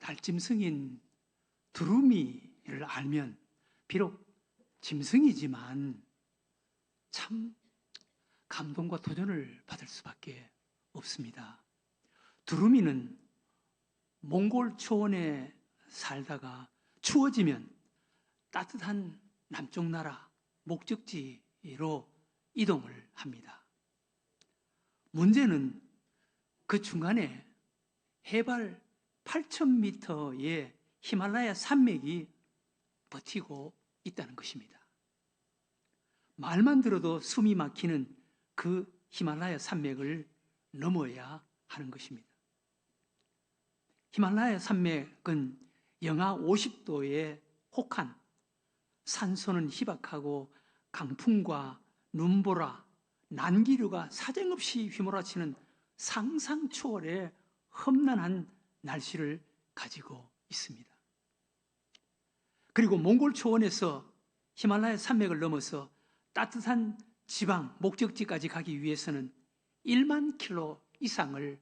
날짐승인 두루미를 알면 비록 짐승이지만 참 감동과 도전을 받을 수밖에 없습니다. 두루미는 몽골 초원에 살다가 추워지면 따뜻한 남쪽 나라 목적지로 이동을 합니다. 문제는 그 중간에 해발 8,000m의 히말라야 산맥이 버티고 있다는 것입니다. 말만 들어도 숨이 막히는 그 히말라야 산맥을 넘어야 하는 것입니다. 히말라야 산맥은 영하 50도의 혹한, 산소는 희박하고 강풍과 눈보라, 난기류가 사정없이 휘몰아치는 상상 초월의 험난한 날씨를 가지고 있습니다. 그리고 몽골 초원에서 히말라야 산맥을 넘어서 따뜻한 지방 목적지까지 가기 위해서는 1만 킬로 이상을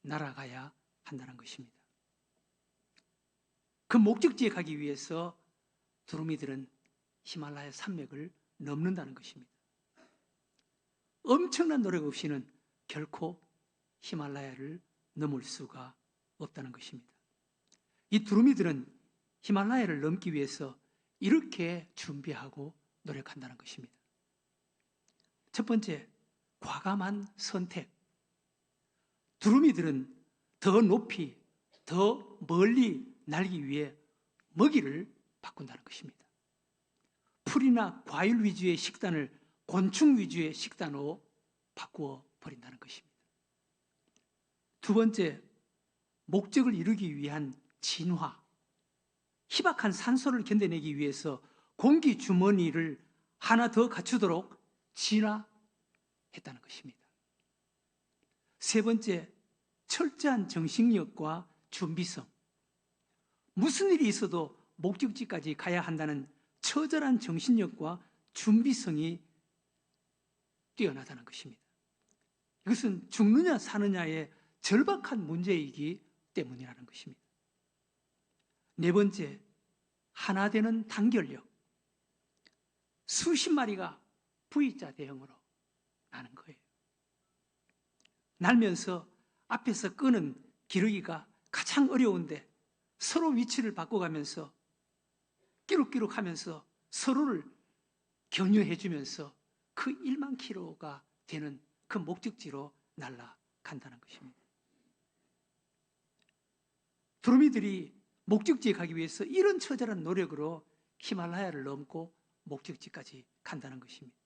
날아가야 한다는 것입니다. 그 목적지에 가기 위해서 두루미들은 히말라야 산맥을 넘는다는 것입니다. 엄청난 노력 없이는 결코 히말라야를 넘을 수가 없다는 것입니다. 이 두루미들은 히말라야를 넘기 위해서 이렇게 준비하고 노력한다는 것입니다. 첫 번째, 과감한 선택. 두루미들은 더 높이, 더 멀리 날기 위해 먹이를 바꾼다는 것입니다. 풀이나 과일 위주의 식단을 곤충 위주의 식단으로 바꾸어 버린다는 것입니다. 두 번째, 목적을 이루기 위한 진화. 희박한 산소를 견뎌내기 위해서 공기 주머니를 하나 더 갖추도록 진화했다는 것입니다. 세 번째, 철저한 정신력과 준비성. 무슨 일이 있어도 목적지까지 가야 한다는 처절한 정신력과 준비성이 뛰어나다는 것입니다. 이것은 죽느냐 사느냐의 절박한 문제이기 때문이라는 것입니다. 네 번째, 하나 되는 단결력. 수십 마리가 V자 대형으로 나는 거예요. 날면서 앞에서 끄는 기러기가 가장 어려운데 서로 위치를 바꿔가면서 끼룩끼룩 하면서 서로를 격려해 주면서 그 1만 킬로가 되는 그 목적지로 날아간다는 것입니다. 두루미들이 목적지에 가기 위해서 이런 처절한 노력으로 히말라야를 넘고 목적지까지 간다는 것입니다.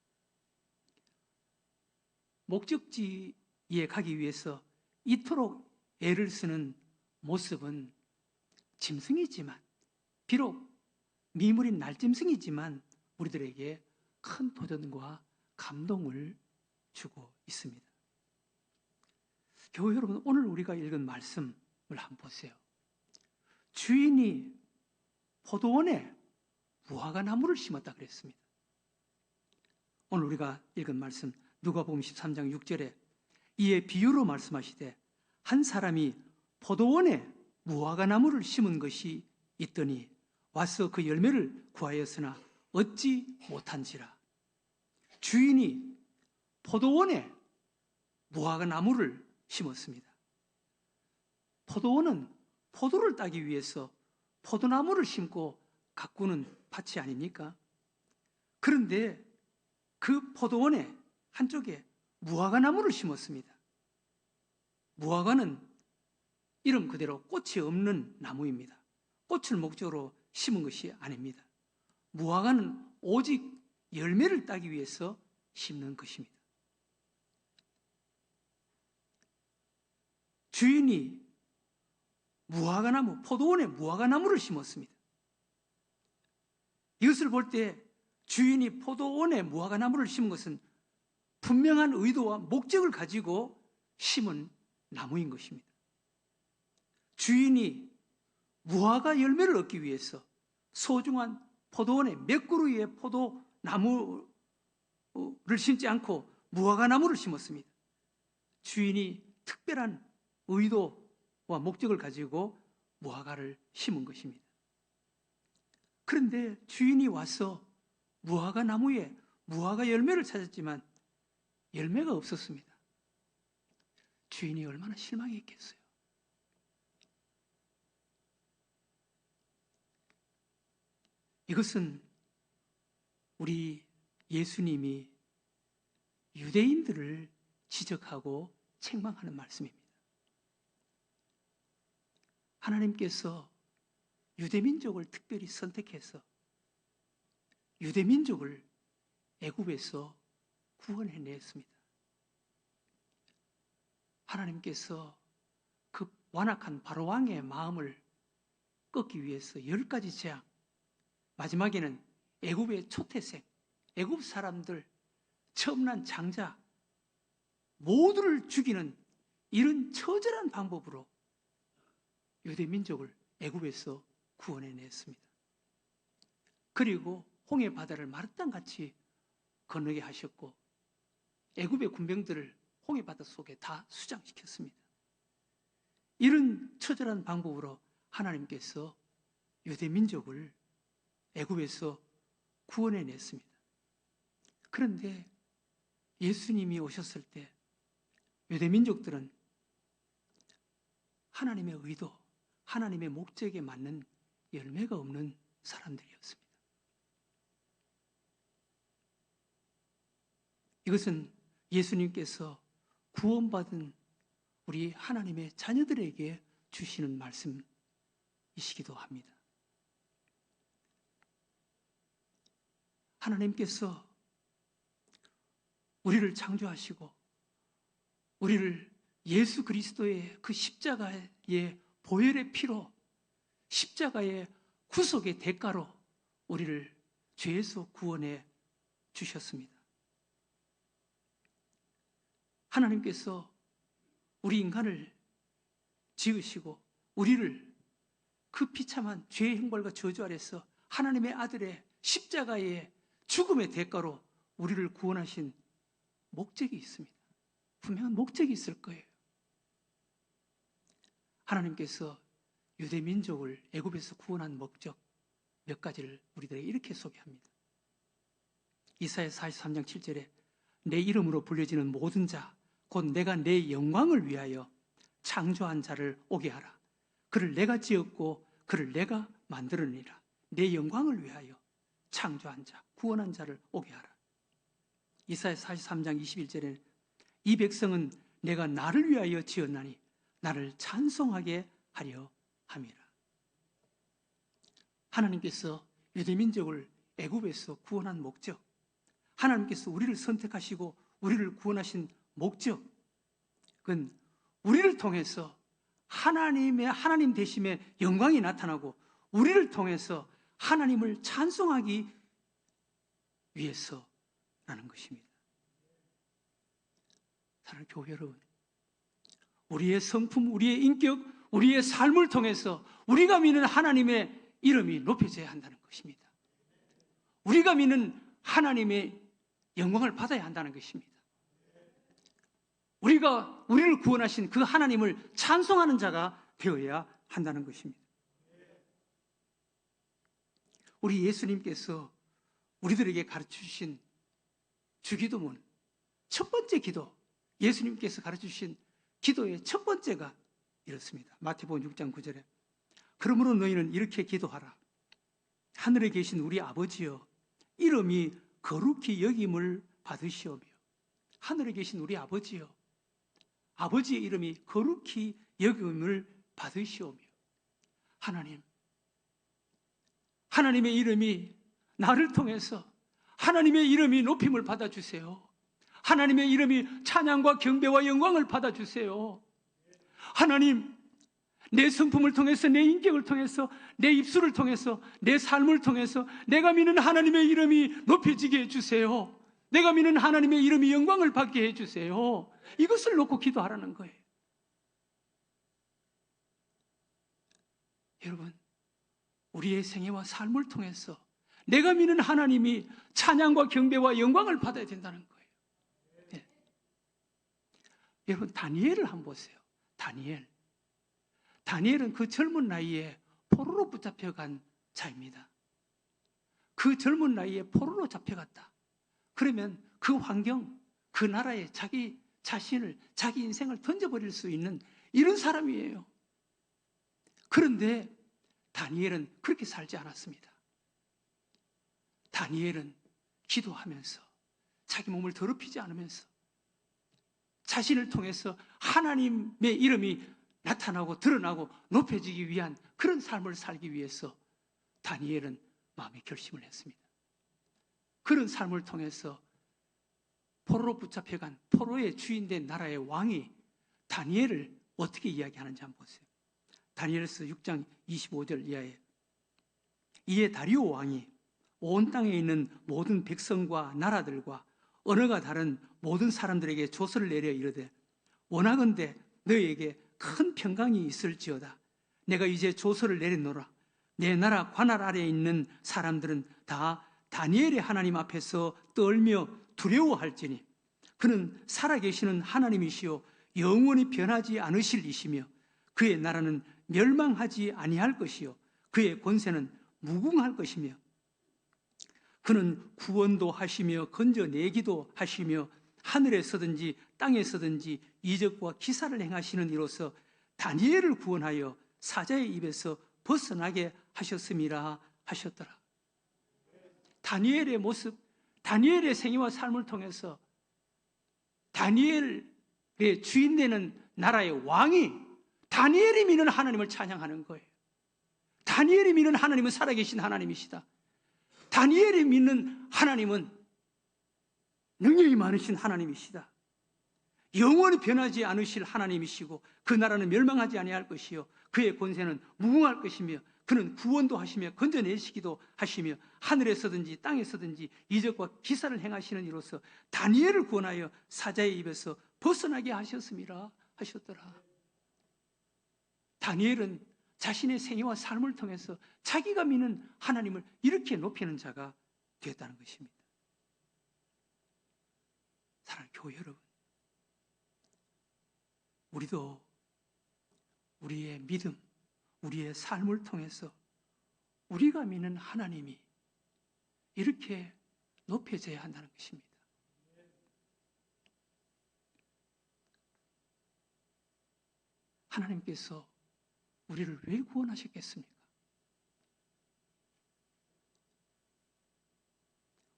목적지에 가기 위해서 이토록 애를 쓰는 모습은 짐승이지만, 비록 미물인 날짐승이지만 우리들에게 큰 도전과 감동을 주고 있습니다. 교회 여러분, 오늘 우리가 읽은 말씀을 한번 보세요. 주인이 포도원에 무화과 나무를 심었다 그랬습니다. 오늘 우리가 읽은 말씀 누가복음 13장 6절에 이에 비유로 말씀하시되 한 사람이 포도원에 무화과 나무를 심은 것이 있더니 와서 그 열매를 구하였으나 얻지 못한지라. 주인이 포도원에 무화과 나무를 심었습니다. 포도원은 포도를 따기 위해서 포도나무를 심고 가꾸는 밭이 아닙니까? 그런데 그 포도원의 한쪽에 무화과 나무를 심었습니다. 무화과는 이름 그대로 꽃이 없는 나무입니다. 꽃을 목적으로 심은 것이 아닙니다. 무화과는 오직 열매를 따기 위해서 심는 것입니다. 주인이 무화과 나무, 포도원에 무화과 나무를 심었습니다. 이것을 볼 때 주인이 포도원에 무화과 나무를 심은 것은 분명한 의도와 목적을 가지고 심은 나무인 것입니다. 주인이 무화과 열매를 얻기 위해서 소중한 포도원에 몇 그루의 포도나무를 심지 않고 무화과 나무를 심었습니다. 주인이 특별한 의도와 목적을 가지고 무화과를 심은 것입니다. 그런데 주인이 와서 무화과 나무에 무화과 열매를 찾았지만 열매가 없었습니다. 주인이 얼마나 실망했겠어요. 이것은 우리 예수님이 유대인들을 지적하고 책망하는 말씀입니다. 하나님께서 유대민족을 특별히 선택해서 유대민족을 애굽에서 구원해냈습니다. 하나님께서 그 완악한 바로왕의 마음을 꺾기 위해서 10가지 재앙, 마지막에는 애굽의 초태생, 애굽 사람들, 처음 난 장자 모두를 죽이는 이런 처절한 방법으로 유대민족을 애굽에서 구원해냈습니다. 그리고 홍해 바다를 마르땅같이 건너게 하셨고 애굽의 군병들을 홍해 바다 속에 다 수장시켰습니다. 이런 처절한 방법으로 하나님께서 유대민족을 애굽에서 구원해냈습니다. 그런데 예수님이 오셨을 때 유대민족들은 하나님의 의도, 하나님의 목적에 맞는 열매가 없는 사람들이었습니다. 이것은 예수님께서 구원받은 우리 하나님의 자녀들에게 주시는 말씀이시기도 합니다. 하나님께서 우리를 창조하시고 우리를 예수 그리스도의 그 십자가의 보혈의 피로 십자가의 구속의 대가로 우리를 죄에서 구원해 주셨습니다. 하나님께서 우리 인간을 지으시고 우리를 그 비참한 죄의 형벌과 저주 아래서 하나님의 아들의 십자가의 죽음의 대가로 우리를 구원하신 목적이 있습니다. 분명한 목적이 있을 거예요. 하나님께서 유대민족을 애굽에서 구원한 목적 몇 가지를 우리들에게 이렇게 소개합니다. 이사야 43장 7절에 내 이름으로 불려지는 모든 자 곧 내가 내 영광을 위하여 창조한 자를 오게 하라. 그를 내가 지었고 그를 내가 만들었느니라. 내 영광을 위하여 창조한 자, 구원한 자를 오게 하라. 이사야 43장 21절에 이 백성은 내가 나를 위하여 지었나니 나를 찬송하게 하려 함이라. 하나님께서 유대민족을 애굽에서 구원한 목적, 하나님께서 우리를 선택하시고 우리를 구원하신 목적, 그건 우리를 통해서 하나님 되심의 영광이 나타나고 우리를 통해서 하나님을 찬송하기 위해서라는 것입니다. 사랑하는 교회 여러분, 우리의 성품, 우리의 인격, 우리의 삶을 통해서 우리가 믿는 하나님의 이름이 높여져야 한다는 것입니다. 우리가 믿는 하나님의 영광을 받아야 한다는 것입니다. 우리가 우리를 구원하신 그 하나님을 찬송하는 자가 되어야 한다는 것입니다. 우리 예수님께서 우리들에게 가르쳐주신 주기도문 첫 번째 기도, 예수님께서 가르쳐주신 기도의 첫 번째가 이렇습니다. 마태복음 6장 9절에 그러므로 너희는 이렇게 기도하라. 하늘에 계신 우리 아버지여, 이름이 거룩히 여김을 받으시오며. 하늘에 계신 우리 아버지여, 아버지의 이름이 거룩히 여김을 받으시오며. 하나님의 이름이 나를 통해서 하나님의 이름이 높임을 받아주세요. 하나님의 이름이 찬양과 경배와 영광을 받아주세요. 하나님, 내 성품을 통해서, 내 인격을 통해서, 내 입술을 통해서, 내 삶을 통해서 내가 믿는 하나님의 이름이 높여지게 해주세요. 내가 믿는 하나님의 이름이 영광을 받게 해주세요. 이것을 놓고 기도하라는 거예요. 여러분, 우리의 생애와 삶을 통해서 내가 믿는 하나님이 찬양과 경배와 영광을 받아야 된다는 거예요. 네. 여러분, 다니엘을 한번 보세요. 다니엘은 그 젊은 나이에 포로로 붙잡혀간 자입니다. 그 젊은 나이에 포로로 잡혀갔다. 그러면 그 환경, 그 나라에 자기 자신을, 자기 인생을 던져버릴 수 있는 이런 사람이에요. 그런데 다니엘은 그렇게 살지 않았습니다. 다니엘은 기도하면서 자기 몸을 더럽히지 않으면서 자신을 통해서 하나님의 이름이 나타나고 드러나고 높여지기 위한 그런 삶을 살기 위해서 다니엘은 마음의 결심을 했습니다. 그런 삶을 통해서 포로로 붙잡혀간 포로의 주인된 나라의 왕이 다니엘을 어떻게 이야기하는지 한번 보세요. 다니엘서 6장 25절 이하에 이에 다리오 왕이 온 땅에 있는 모든 백성과 나라들과 언어가 다른 모든 사람들에게 조서를 내려 이르되 원하건대 너희에게 큰 평강이 있을지어다. 내가 이제 조서를 내리노라. 내 나라 관할 아래에 있는 사람들은 다 다니엘의 하나님 앞에서 떨며 두려워할지니 그는 살아계시는 하나님이시요 영원히 변하지 않으실 이시며 그의 나라는 멸망하지 아니할 것이요 그의 권세는 무궁할 것이며 그는 구원도 하시며 건져내기도 하시며 하늘에서든지 땅에서든지 이적과 기사를 행하시는 이로서 다니엘을 구원하여 사자의 입에서 벗어나게 하셨음이라 하셨더라. 다니엘의 모습, 다니엘의 생애와 삶을 통해서 다니엘의 주인되는 나라의 왕이 다니엘이 믿는 하나님을 찬양하는 거예요. 다니엘이 믿는 하나님은 살아계신 하나님이시다. 다니엘이 믿는 하나님은 능력이 많으신 하나님이시다. 영원히 변하지 않으실 하나님이시고 그 나라는 멸망하지 아니할 것이요 그의 권세는 무궁할 것이며 그는 구원도 하시며 건져내시기도 하시며 하늘에서든지 땅에서든지 이적과 기사를 행하시는 이로서 다니엘을 구원하여 사자의 입에서 벗어나게 하셨음이라 하셨더라. 다니엘은 자신의 생애와 삶을 통해서 자기가 믿는 하나님을 이렇게 높이는 자가 되었다는 것입니다. 사랑하는 교회 여러분, 우리도 우리의 믿음, 우리의 삶을 통해서 우리가 믿는 하나님이 이렇게 높여져야 한다는 것입니다. 하나님께서 우리를 왜 구원하셨겠습니까?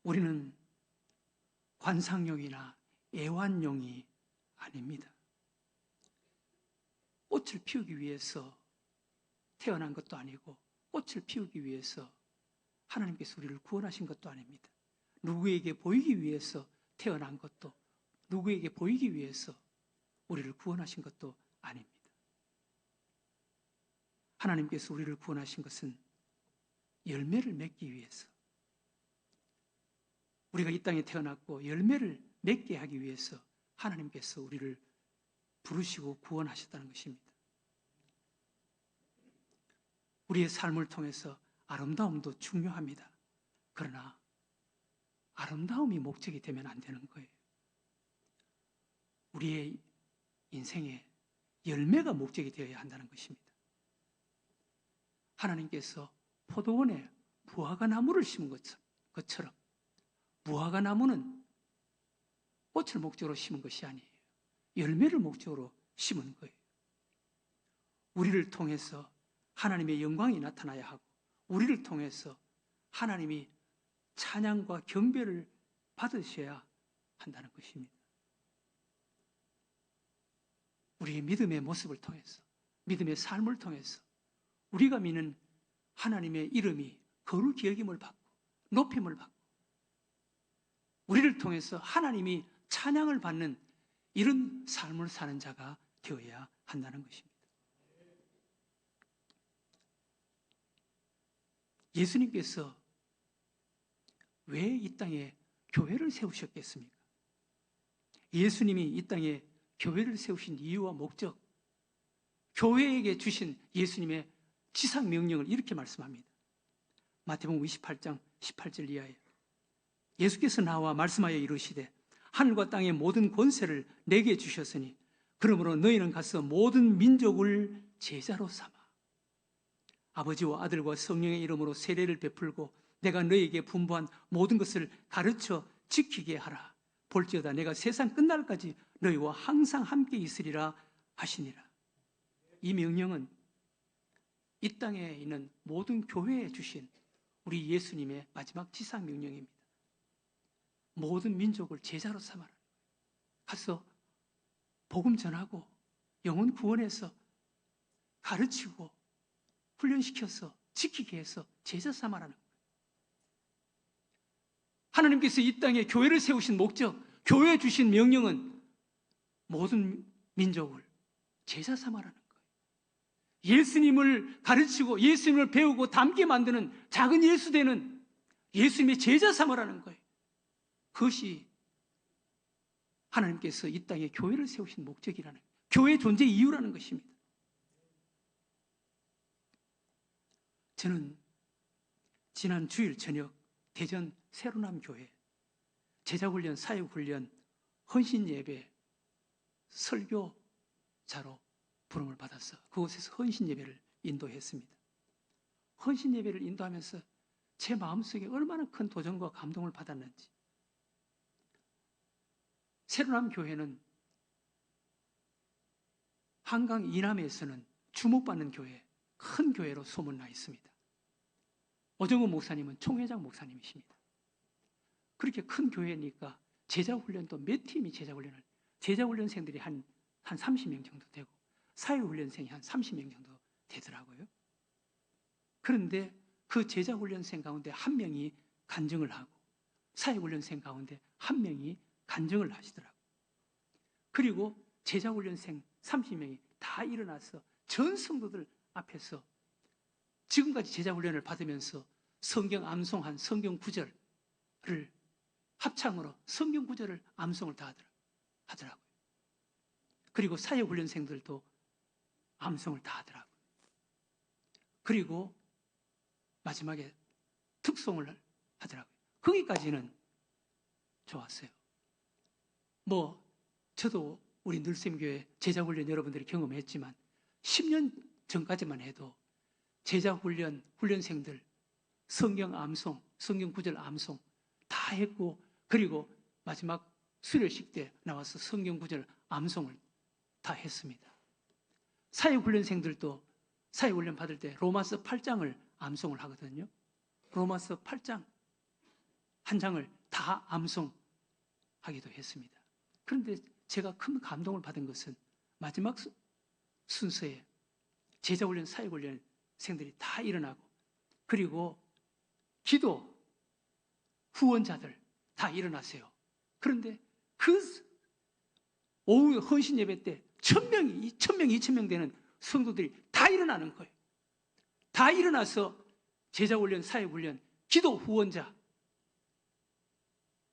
우리는 관상용이나 애완용이 아닙니다. 꽃을 피우기 위해서 태어난 것도 아니고 꽃을 피우기 위해서 하나님께서 우리를 구원하신 것도 아닙니다. 누구에게 보이기 위해서 태어난 것도, 누구에게 보이기 위해서 우리를 구원하신 것도 아닙니다. 하나님께서 우리를 구원하신 것은 열매를 맺기 위해서, 우리가 이 땅에 태어났고 열매를 맺게 하기 위해서 하나님께서 우리를 부르시고 구원하셨다는 것입니다. 우리의 삶을 통해서 아름다움도 중요합니다. 그러나 아름다움이 목적이 되면 안 되는 거예요. 우리의 인생에 열매가 목적이 되어야 한다는 것입니다. 하나님께서 포도원에 무화과 나무를 심은 것처럼 무화과 나무는 꽃을 목적으로 심은 것이 아니에요. 열매를 목적으로 심은 거예요. 우리를 통해서 하나님의 영광이 나타나야 하고 우리를 통해서 하나님이 찬양과 경배를 받으셔야 한다는 것입니다. 우리의 믿음의 모습을 통해서, 믿음의 삶을 통해서 우리가 믿는 하나님의 이름이 거룩히 여김을 받고 높임을 받고 우리를 통해서 하나님이 찬양을 받는 이런 삶을 사는 자가 되어야 한다는 것입니다. 예수님께서 왜 이 땅에 교회를 세우셨겠습니까? 예수님이 이 땅에 교회를 세우신 이유와 목적, 교회에게 주신 예수님의 지상 명령을 이렇게 말씀합니다. 마태복음 28장 18절 이하에 예수께서 나와 말씀하여 이르시되 하늘과 땅의 모든 권세를 내게 주셨으니 그러므로 너희는 가서 모든 민족을 제자로 삼아 아버지와 아들과 성령의 이름으로 세례를 베풀고 내가 너에게 분부한 모든 것을 가르쳐 지키게 하라. 볼지어다 내가 세상 끝날까지 너희와 항상 함께 있으리라 하시니라. 이 명령은 이 땅에 있는 모든 교회에 주신 우리 예수님의 마지막 지상 명령입니다. 모든 민족을 제자로 삼아라. 가서 복음 전하고 영혼 구원해서 가르치고 훈련시켜서 지키게 해서 제자 삼아라는 거예요. 하나님께서 이 땅에 교회를 세우신 목적, 교회에 주신 명령은 모든 민족을 제자 삼아라는 거예요. 예수님을 가르치고 예수님을 배우고 닮게 만드는 작은 예수되는 예수님의 제자 삼아라는 거예요. 그것이 하나님께서 이 땅에 교회를 세우신 목적이라는 거예요. 교회의 존재 이유라는 것입니다. 저는 지난 주일 저녁 대전 새로남 교회 제자훈련, 사역훈련, 헌신예배 설교자로 부름을 받아서 그곳에서 헌신예배를 인도했습니다. 헌신예배를 인도하면서 제 마음속에 얼마나 큰 도전과 감동을 받았는지. 새로남 교회는 한강 이남에서는 주목받는 교회, 큰 교회로 소문나 있습니다. 오정훈 목사님은 총회장 목사님이십니다. 그렇게 큰 교회니까 제자훈련도 몇 팀이 제자훈련생들이 한 30명 정도 되고 사회훈련생이 한 30명 정도 되더라고요. 그런데 그 제자훈련생 가운데 한 명이 간증을 하고 사회훈련생 가운데 한 명이 간증을 하시더라고요. 그리고 제자훈련생 30명이 다 일어나서 전 성도들 앞에서 지금까지 제자훈련을 받으면서 성경 암송한 성경 구절을 합창으로 성경 구절을 암송을 다 하더라고요. 그리고 사회훈련생들도 암송을 다 하더라고요. 그리고 마지막에 특송을 하더라고요. 거기까지는 좋았어요. 저도 우리 늘샘교회 제자훈련 여러분들이 경험했지만 10년 전까지만 해도 제자훈련, 훈련생들 성경 암송, 성경 구절 암송 다 했고 그리고 마지막 수료식 때 나와서 성경 구절 암송을 다 했습니다. 사회훈련생들도 사회훈련 받을 때 로마서 8장을 암송을 하거든요. 로마서 8장 한 장을 다 암송하기도 했습니다. 그런데 제가 큰 감동을 받은 것은 마지막 순서에 제자훈련, 사회훈련생들이 다 일어나고 그리고 기도 후원자들 다 일어나세요. 그런데 그 오후 헌신 예배 때 1000명이, 2000명, 2000명 되는 성도들이 다 일어나는 거예요. 다 일어나서 제자훈련, 사회훈련, 기도 후원자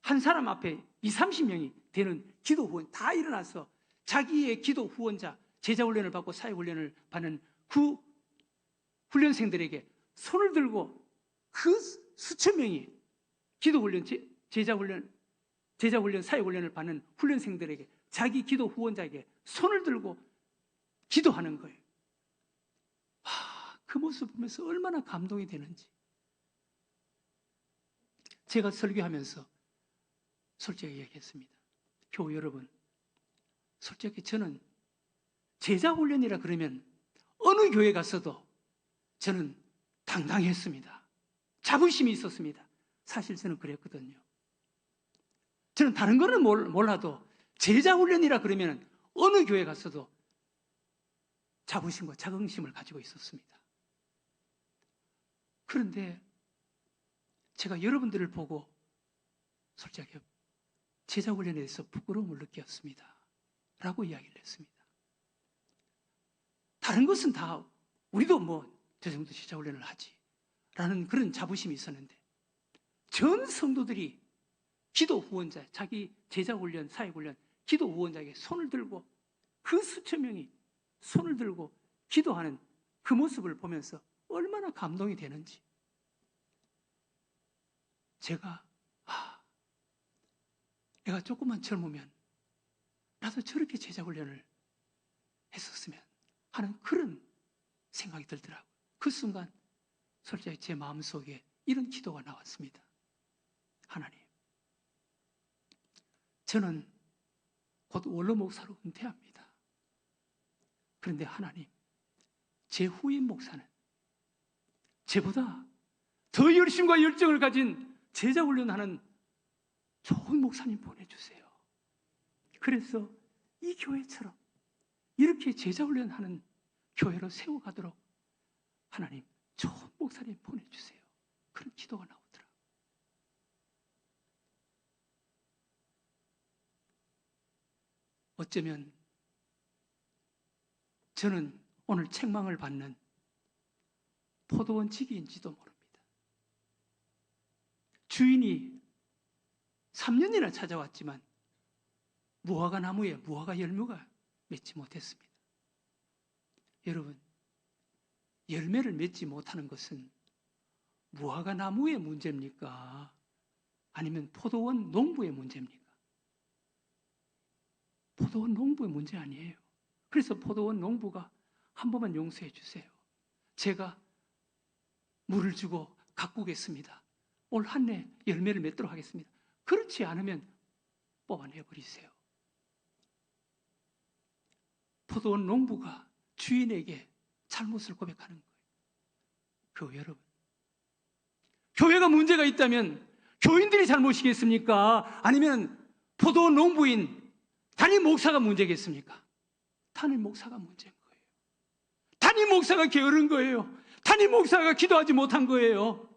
한 사람 앞에 20-30명이 되는 기도 후원 다 일어나서 자기의 기도 후원자, 제자훈련을 받고 사회훈련을 받는 그 훈련생들에게 손을 들고 그 수천 명이 기도훈련, 제자훈련, 사회훈련을 받는 훈련생들에게 자기 기도 후원자에게 손을 들고 기도하는 거예요. 그 모습 보면서 얼마나 감동이 되는지. 제가 설교하면서 솔직히 얘기했습니다. 교우 여러분, 솔직히 저는 제자훈련이라 그러면 어느 교회 갔어도 저는 당당했습니다. 자부심이 있었습니다. 사실 저는 그랬거든요. 저는 다른 거는 몰라도 제자훈련이라 그러면 어느 교회 갔어도 자부심과 자긍심을 가지고 있었습니다. 그런데 제가 여러분들을 보고 솔직히 제자훈련에 대해서 부끄러움을 느꼈습니다. 라고 이야기를 했습니다. 다른 것은 다 우리도 저 정도 제자훈련을 하지 라는 그런 자부심이 있었는데 전 성도들이 기도 후원자, 자기 제자훈련, 사회훈련, 기도 후원자에게 손을 들고 그 수천 명이 손을 들고 기도하는 그 모습을 보면서 얼마나 감동이 되는지 제가 내가 조금만 젊으면 나도 저렇게 제자훈련을 했었으면 하는 그런 생각이 들더라고요. 그 순간 솔직히 제 마음속에 이런 기도가 나왔습니다. 하나님, 저는 곧 원로 목사로 은퇴합니다. 그런데 하나님, 제 후임 목사는 저보다 더 열심과 열정을 가진 제자 훈련하는 좋은 목사님 보내주세요. 그래서 이 교회처럼 이렇게 제자 훈련하는 교회로 세워가도록 하나님 좋은 목사님 보내주세요. 그런 기도가 나오더라고요. 어쩌면 저는 오늘 책망을 받는 포도원 지기인지도 모릅니다. 주인이 3년이나 찾아왔지만 무화과 나무에 무화과 열매가 맺지 못했습니다. 여러분, 열매를 맺지 못하는 것은 무화과 나무의 문제입니까? 아니면 포도원 농부의 문제입니까? 포도원 농부의 문제 아니에요. 그래서 포도원 농부가 한 번만 용서해 주세요. 제가 물을 주고 가꾸겠습니다. 올 한 해 열매를 맺도록 하겠습니다. 그렇지 않으면 뽑아내버리세요. 포도원 농부가 주인에게 잘못을 고백하는 거예요. 그 여러분, 교회가 문제가 있다면 교인들이 잘못이겠습니까? 아니면 포도원 농부인 담임 목사가 문제겠습니까? 담임 목사가 문제인 거예요. 담임 목사가 게으른 거예요. 담임 목사가 기도하지 못한 거예요.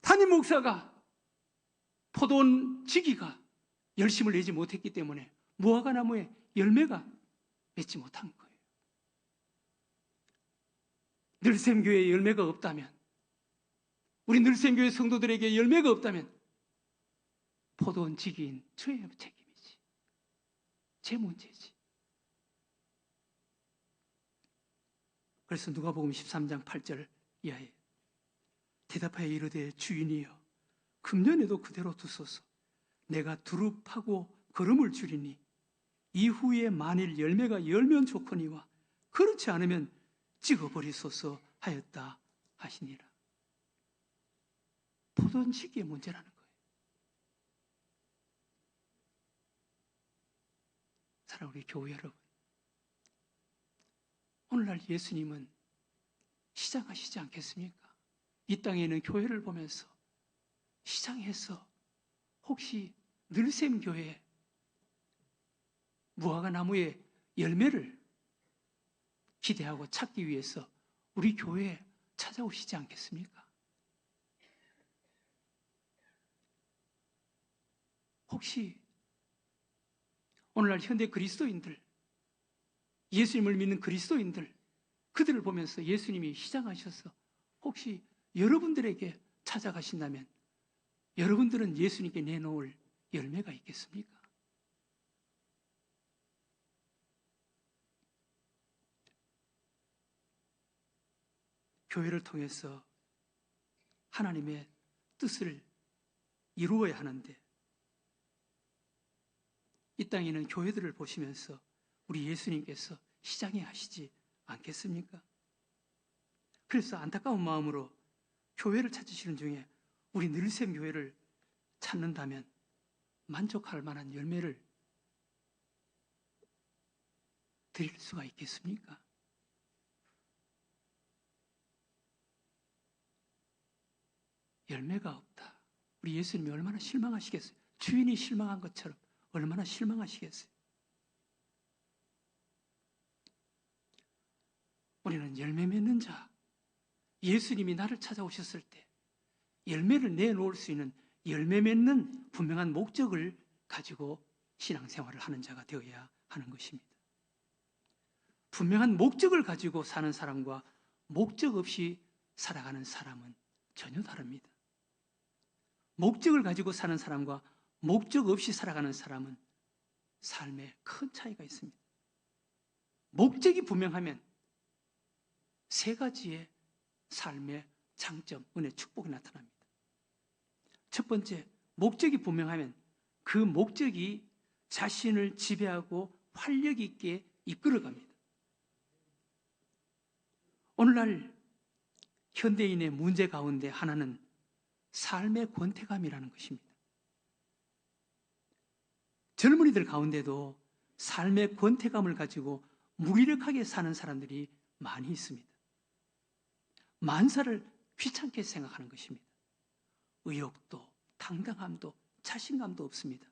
담임 목사가 포도원 지기가 열심을 내지 못했기 때문에 무화과 나무에 열매가 맺지 못한 거예요. 늘샘교회에 열매가 없다면, 우리 늘샘교회 성도들에게 열매가 없다면 포도원 지기인 저의 책임이지, 제 문제지. 그래서 누가복음 13장 8절 이하에 대답하여 이르되 주인이여 금년에도 그대로 두소서. 내가 두루 파고 거름을 줄이니 이후에 만일 열매가 열면 좋거니와 그렇지 않으면 찍어버리소서 하였다 하시니라. 포도원 지기의 문제라는 거예요. 사랑하는 우리 교회 여러분, 오늘날 예수님은 시장하시지 않겠습니까? 이 땅에 있는 교회를 보면서 시장에서 혹시 늘샘교회 무화과 나무의 열매를 기대하고 찾기 위해서 우리 교회에 찾아오시지 않겠습니까? 혹시 오늘날 현대 그리스도인들, 예수님을 믿는 그리스도인들, 그들을 보면서 예수님이 시장하셔서 혹시 여러분들에게 찾아가신다면 여러분들은 예수님께 내놓을 열매가 있겠습니까? 교회를 통해서 하나님의 뜻을 이루어야 하는데 이 땅에 있는 교회들을 보시면서 우리 예수님께서 시장에 하시지 않겠습니까? 그래서 안타까운 마음으로 교회를 찾으시는 중에 우리 늘샘 교회를 찾는다면 만족할 만한 열매를 드릴 수가 있겠습니까? 열매가 없다. 우리 예수님이 얼마나 실망하시겠어요? 주인이 실망한 것처럼 얼마나 실망하시겠어요? 우리는 열매 맺는 자, 예수님이 나를 찾아오셨을 때 열매를 내놓을 수 있는 열매 맺는 분명한 목적을 가지고 신앙생활을 하는 자가 되어야 하는 것입니다. 분명한 목적을 가지고 사는 사람과 목적 없이 살아가는 사람은 전혀 다릅니다. 목적을 가지고 사는 사람과 목적 없이 살아가는 사람은 삶에 큰 차이가 있습니다. 목적이 분명하면 세 가지의 삶의 장점, 은혜, 축복이 나타납니다. 첫 번째, 목적이 분명하면 그 목적이 자신을 지배하고 활력 있게 이끌어갑니다. 오늘날 현대인의 문제 가운데 하나는 삶의 권태감이라는 것입니다. 젊은이들 가운데도 삶의 권태감을 가지고 무기력하게 사는 사람들이 많이 있습니다. 만사를 귀찮게 생각하는 것입니다. 의욕도 당당함도 자신감도 없습니다.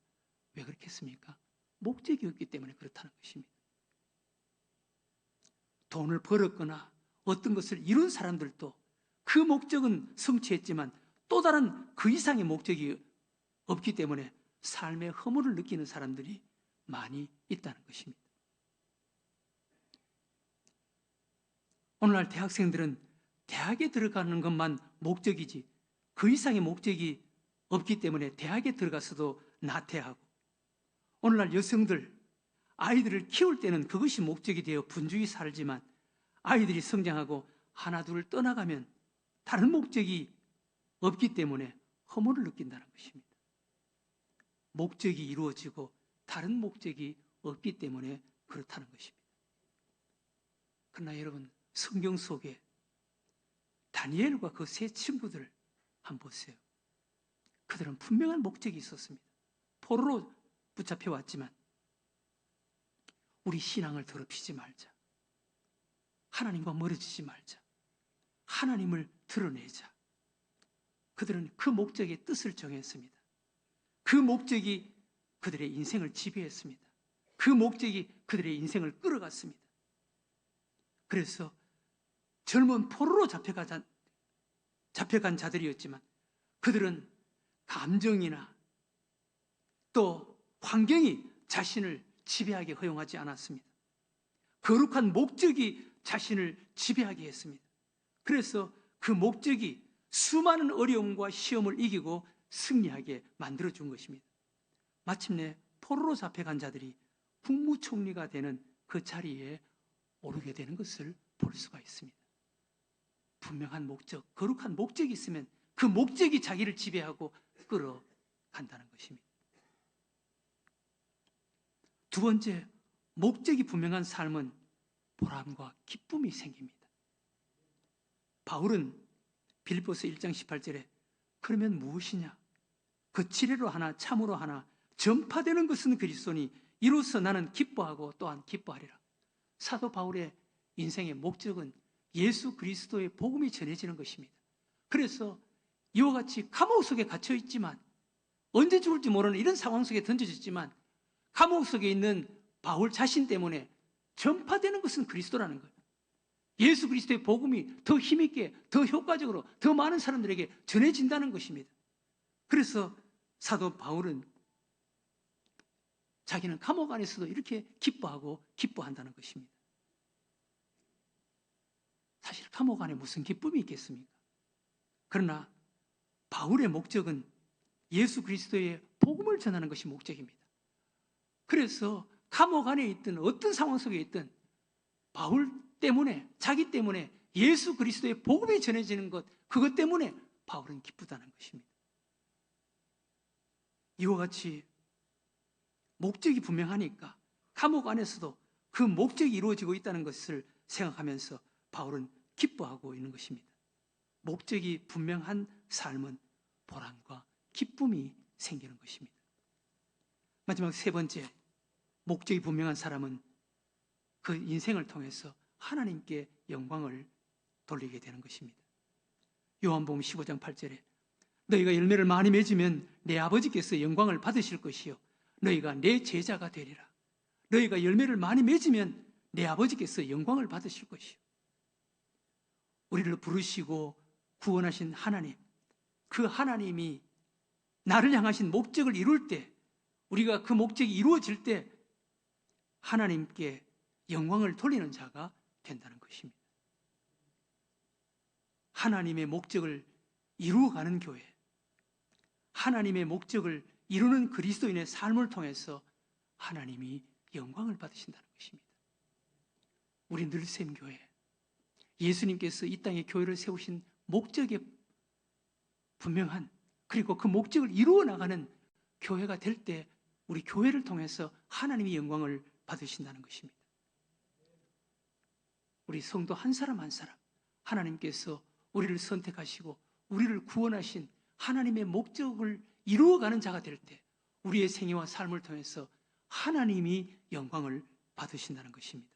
왜 그렇겠습니까? 목적이 없기 때문에 그렇다는 것입니다. 돈을 벌었거나 어떤 것을 이룬 사람들도 그 목적은 성취했지만 또 다른 그 이상의 목적이 없기 때문에 삶의 허물을 느끼는 사람들이 많이 있다는 것입니다. 오늘날 대학생들은 대학에 들어가는 것만 목적이지 그 이상의 목적이 없기 때문에 대학에 들어가서도 나태하고, 오늘날 여성들 아이들을 키울 때는 그것이 목적이 되어 분주히 살지만 아이들이 성장하고 하나 둘 떠나가면 다른 목적이 없기 때문에 허물을 느낀다는 것입니다. 목적이 이루어지고 다른 목적이 없기 때문에 그렇다는 것입니다. 그러나 여러분, 성경 속에 다니엘과 그 세 친구들 한번 보세요. 그들은 분명한 목적이 있었습니다. 포로로 붙잡혀 왔지만 우리 신앙을 더럽히지 말자, 하나님과 멀어지지 말자, 하나님을 드러내자. 그들은 그 목적의 뜻을 정했습니다. 그 목적이 그들의 인생을 지배했습니다. 그 목적이 그들의 인생을 끌어갔습니다. 그래서 젊은 포로로 잡혀간 자들이었지만 그들은 감정이나 또 환경이 자신을 지배하게 허용하지 않았습니다. 거룩한 목적이 자신을 지배하게 했습니다. 그래서 그 목적이 수많은 어려움과 시험을 이기고 승리하게 만들어준 것입니다. 마침내 포로로 잡혀간 자들이 국무총리가 되는 그 자리에 오르게 되는 것을 볼 수가 있습니다. 분명한 목적, 거룩한 목적이 있으면 그 목적이 자기를 지배하고 끌어간다는 것입니다. 두 번째, 목적이 분명한 삶은 보람과 기쁨이 생깁니다. 바울은 빌립보서 1장 18절에 그러면 무엇이냐? 그 지뢰로 하나 참으로 하나 전파되는 것은 그리스도니 이로써 나는 기뻐하고 또한 기뻐하리라. 사도 바울의 인생의 목적은 예수 그리스도의 복음이 전해지는 것입니다. 그래서 이와 같이 감옥 속에 갇혀 있지만, 언제 죽을지 모르는 이런 상황 속에 던져졌지만 감옥 속에 있는 바울 자신 때문에 전파되는 것은 그리스도라는 거예요. 예수 그리스도의 복음이 더 힘있게, 더 효과적으로, 더 많은 사람들에게 전해진다는 것입니다. 그래서 사도 바울은 자기는 감옥 안에서도 이렇게 기뻐하고 기뻐한다는 것입니다. 사실 감옥 안에 무슨 기쁨이 있겠습니까? 그러나 바울의 목적은 예수 그리스도의 복음을 전하는 것이 목적입니다. 그래서 감옥 안에 있든 어떤 상황 속에 있든 바울 때문에, 자기 때문에 예수 그리스도의 복음이 전해지는 것, 그것 때문에 바울은 기쁘다는 것입니다. 이와 같이 목적이 분명하니까 감옥 안에서도 그 목적이 이루어지고 있다는 것을 생각하면서 바울은 기뻐하고 있는 것입니다. 목적이 분명한 삶은 보람과 기쁨이 생기는 것입니다. 마지막 세 번째, 목적이 분명한 사람은 그 인생을 통해서 하나님께 영광을 돌리게 되는 것입니다. 요한복음 15장 8절에 너희가 열매를 많이 맺으면 내 아버지께서 영광을 받으실 것이요 너희가 내 제자가 되리라. 너희가 열매를 많이 맺으면 내 아버지께서 영광을 받으실 것이요. 우리를 부르시고 구원하신 하나님, 그 하나님이 나를 향하신 목적을 이룰 때, 우리가 그 목적이 이루어질 때 하나님께 영광을 돌리는 자가 된다는 것입니다. 하나님의 목적을 이루어가는 교회, 하나님의 목적을 이루는 그리스도인의 삶을 통해서 하나님이 영광을 받으신다는 것입니다. 우리 늘샘교회, 예수님께서 이 땅에 교회를 세우신 목적에 분명한, 그리고 그 목적을 이루어 나가는 교회가 될 때 우리 교회를 통해서 하나님이 영광을 받으신다는 것입니다. 우리 성도 한 사람 한 사람, 하나님께서 우리를 선택하시고 우리를 구원하신 하나님의 목적을 이루어가는 자가 될 때 우리의 생애와 삶을 통해서 하나님이 영광을 받으신다는 것입니다.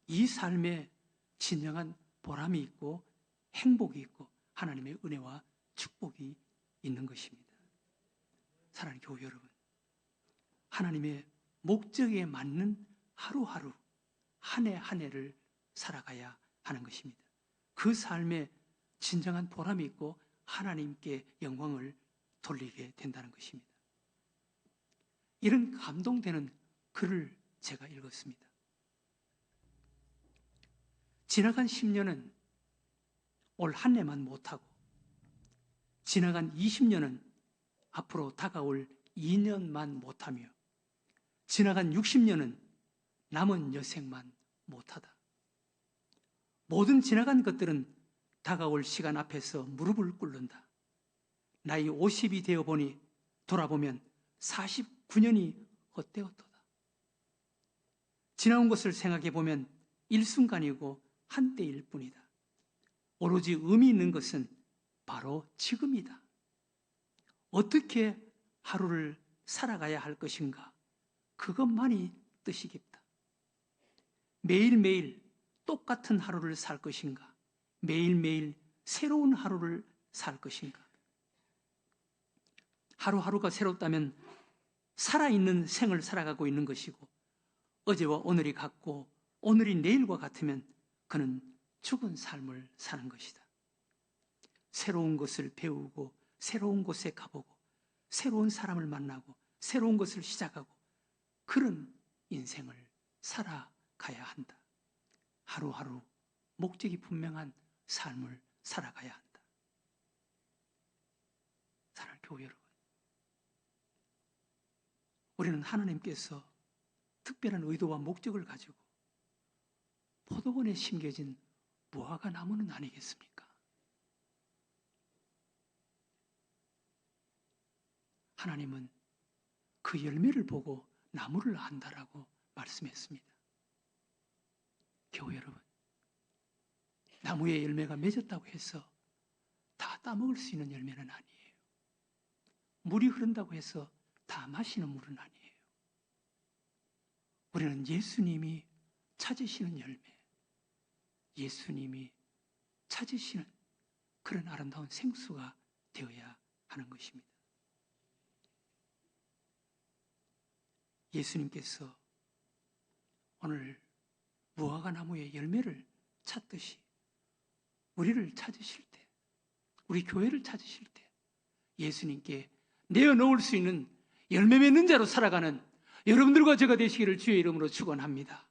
이 삶에 진정한 보람이 있고 행복이 있고 하나님의 은혜와 축복이 있는 것입니다. 사랑하는 교회 여러분, 하나님의 목적에 맞는 하루하루 한 해 한 해를 살아가야 하는 것입니다. 그 삶에 진정한 보람이 있고 하나님께 영광을 돌리게 된다는 것입니다. 이런 감동되는 글을 제가 읽었습니다. 지나간 10년은 올 한 해만 못하고 지나간 20년은 앞으로 다가올 2년만 못하며 지나간 60년은 남은 여생만 못하다. 모든 지나간 것들은 다가올 시간 앞에서 무릎을 꿇는다. 나이 50이 되어 보니 돌아보면 49년이 헛되었도다. 지나온 것을 생각해 보면 일순간이고 한때일 뿐이다. 오로지 의미 있는 것은 바로 지금이다. 어떻게 하루를 살아가야 할 것인가? 그것만이 뜻이 깊다. 매일매일 똑같은 하루를 살 것인가? 매일매일 새로운 하루를 살 것인가? 하루하루가 새롭다면 살아있는 생을 살아가고 있는 것이고 어제와 오늘이 같고 오늘이 내일과 같으면 그는 죽은 삶을 사는 것이다. 새로운 것을 배우고 새로운 곳에 가보고 새로운 사람을 만나고 새로운 것을 시작하고 그런 인생을 살아가야 한다. 하루하루 목적이 분명한 삶을 살아가야 한다. 사랑하는 교회 여러분, 우리는 하나님께서 특별한 의도와 목적을 가지고 포도원에 심겨진 무화과 나무는 아니겠습니까? 하나님은 그 열매를 보고 나무를 안다라고 말씀했습니다. 교회 여러분, 나무에 열매가 맺었다고 해서 다 따먹을 수 있는 열매는 아니에요. 물이 흐른다고 해서 다 마시는 물은 아니에요. 우리는 예수님이 찾으시는 열매, 예수님이 찾으시는 그런 아름다운 생수가 되어야 하는 것입니다. 예수님께서 오늘 무화과 나무의 열매를 찾듯이 우리를 찾으실 때, 우리 교회를 찾으실 때 예수님께 내어놓을 수 있는 열매 맺는 자로 살아가는 여러분들과 제가 되시기를 주의 이름으로 축원합니다.